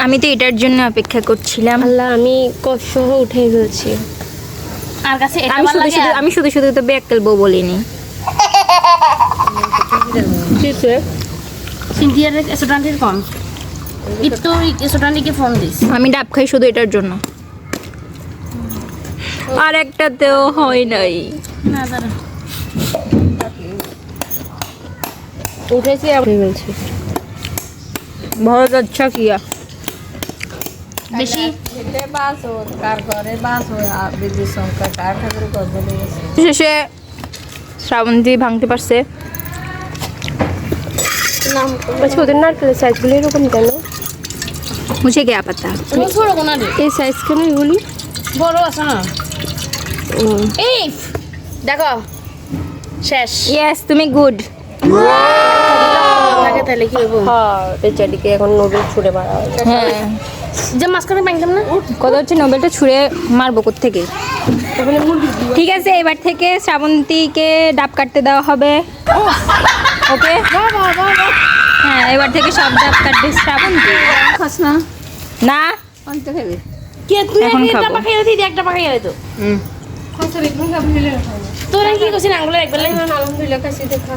আমি তো এটার জন্য অপেক্ষা করছিলাম। আল্লাহ, আমি কষ্ট উঠে ফেলছি। আর কাছে এটা ভালো লাগে। আমি শুধু শুধু তো বেকাল বউ বলিনি। সিনথিয়ার স্টুডেন্টের কম একটু স্টুডেন্টকে ফোন দিস। আমি ডাব খাই শুধু এটার জন্য, আর একটাতেও হয় নাই। না দাঁড়া, উঠেছি উঠে ফেলছি। बहुत अच्छा किया। বেশি শেষে শ্রাবন্তী ভাঙতে পারছে। আচ্ছা, ওদের নারকেলের সাইজগুলো এরকম কেন? मुझे क्या पता। তুমি ছোট কোনা রে, এই সাইজ কেন এগুলি? বড় আছে না। এই দেখো শেষ यस তুমি গুড। লাগে তাহলে কি হইব? হ্যাঁ, বেচারিকে এখন নোবেল ছুড়ে মারা হবে। হ্যাঁ, যে মাঝখানে পাইতাম না। কত হচ্ছে নোবেলটা ছুঁড়ে মারবো থেকে। ঠিক আছে, এবার থেকে শ্রাবন্তীকে ডাব কাটতে দেওয়া হবে। ওকে, হ্যাঁ এবার থেকে সব ডাব কাটবে শ্রাবন্তী। খাস না না কে তুই এখন একটা খাবো। পাখাই দিই, একটা পাখাই তো তোরা কি করছিস আঙ্গুলের একবার আলহামদুলিল্লাহ, কাছে দেখা